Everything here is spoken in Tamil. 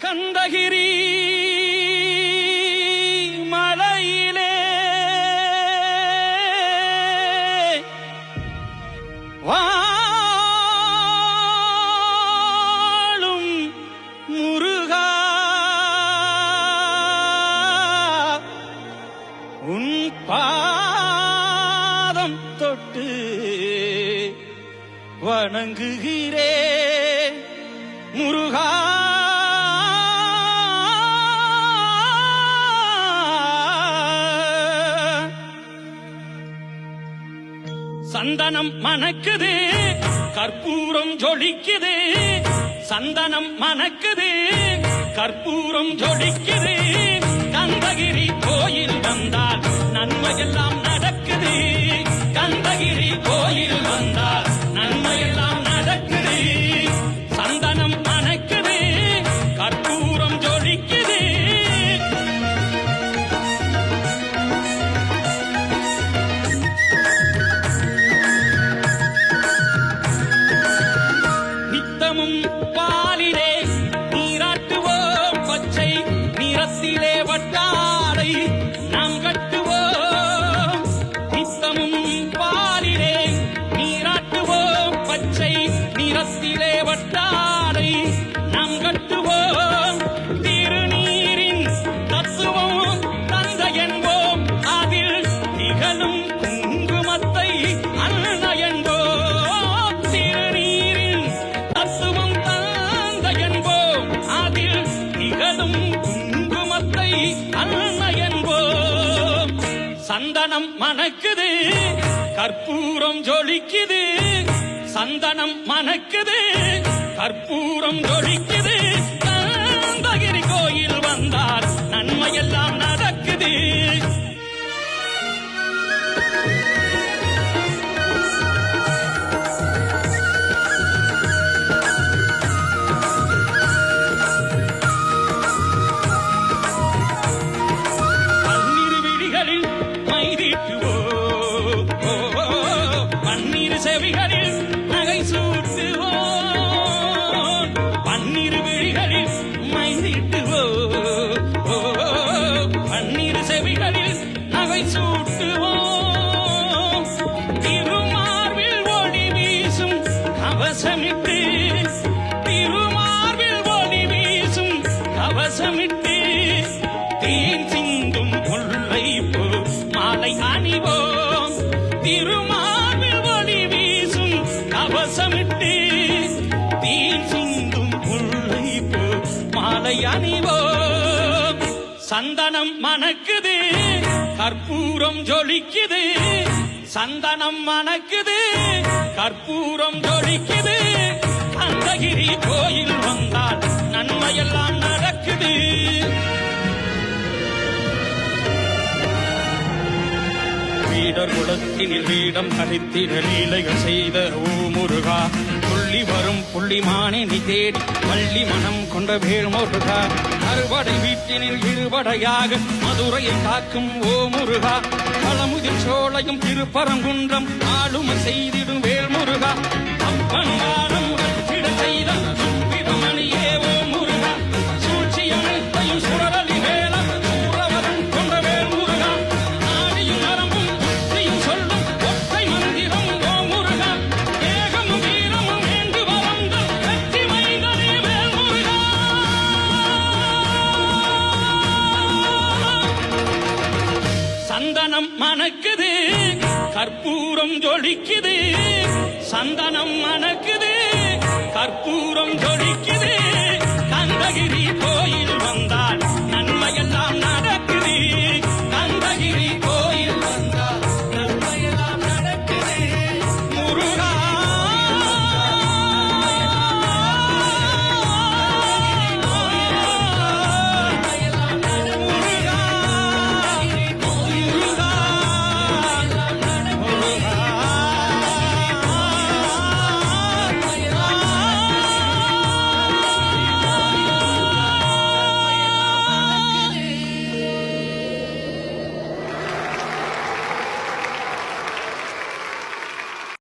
கந்தகிரி மலையிலே வாழும் முருகா உன் பாதம் தொட்டு வணங்குகிறே முருகா. சந்தனம் மணக்குது, கற்பூரம் ஜொலிக்குது. சந்தனம் மணக்குது, கற்பூரம் ஜொலிக்குது. கந்தகிரி கோயில் வந்தால் நன்மையெல்லாம் நடக்குது. கந்தகிரி கோயில் வந்தால் நன்மையெல்லாம் நடக்குது. சந்தனம் மணக்குது, கற்பூரம் ஜொலிக்குது. நித்தமும் பாலிலே நீராட்டுவோம், பச்சை நிறத்திலே வட்டாடை நாம் கட்டுவோம். நித்தமும் பாலிலே நீராட்டுவோம், பச்சை நிறத்திலே வட்டாடை நாம் கட்டுவோம். திருநீரின் தத்துவம் தந்த என்போம், அதில் திகழும் குங்குமத்தை அன்ன என்போம். திருநீரின் தத்துவம் தந்த என்போம், அதில் திகழும் குங்குமத்தை அன்ன என்போம். சந்தனம் மணக்குது, கற்பூரம் ஜொலிக்குது. சந்தனம் மணக்குது, கற்பூரம் ஜொலிக்குது. கந்தகிரி கோயில் வந்தால் நன்மையெல்லாம் நடக்குது. பன்னிரு விழிகளில் மைதீட்டுவோம், பன்னிரு செவிகளில் நகை சூட்டுவோம். பன்னிரு விழிகளில் மைதீட்டுவோம், பன்னிரு செவிகளில் நகை சூட்டுவோம். திருமார்பில் ஒளி வீசும் கவசமிட்டு, திருமார்பில் ஒளி வீசும் கவசமிட்டு. தேன் சிந்தும் முல்லை போ மாலை அணிவோம். திருமார்பில் ஒளி வீசும் கவசமிட்டு, தேன் சிந்தும் முல்லை போ மாலை அணிவோம். சந்தனம் மணக்குது, கற்பூரம் ஜொலிக்குது. சந்தனம் மணக்குது, கற்பூரம் ஜொலிக்குது. கந்தகிரி கோயில் வந்தால் நன்மையெல்லாம் நடக்குது. வீடர் குலத்தினில் வீடம் கழித்திட லீலைகள் செய்த ஓ முருகா. துள்ளி வரும் புள்ளிமானே நீ தேடி வள்ளி மனம் கொண்ட வேல் முருகா. அறுபடை வீட்டினில் இருபடையாக மதுரையை காக்கும் ஓ முருகா. பழமுதிர் சோலையும் திருப்பரங்குன்றம் ஆளுமை செய்திடும் வேல் முருகா. அப்பன் வானம் கட்டிட செய்த சுப்பிரமணியே ஓ முருகா. சூழ்ச்சி அனைத்தையும் சுடரலி வேல சூரவரன் கொண்ட வேல் முருகா. நாடியும் நரம்பும் புத்தியும் சொல்லும் ஒற்றை மந்திரம் ஓ முருகா. ஏகமும் வீரமும் வேண்டு வளர்ந்த வெற்றி மைந்தனே வேல் முருகா. சந்தனம் மணக்குது, கற்பூரம் ஜொலிக்குது. சந்தனம் மணக்குது, கற்பூரம் ஜொலிக்குது.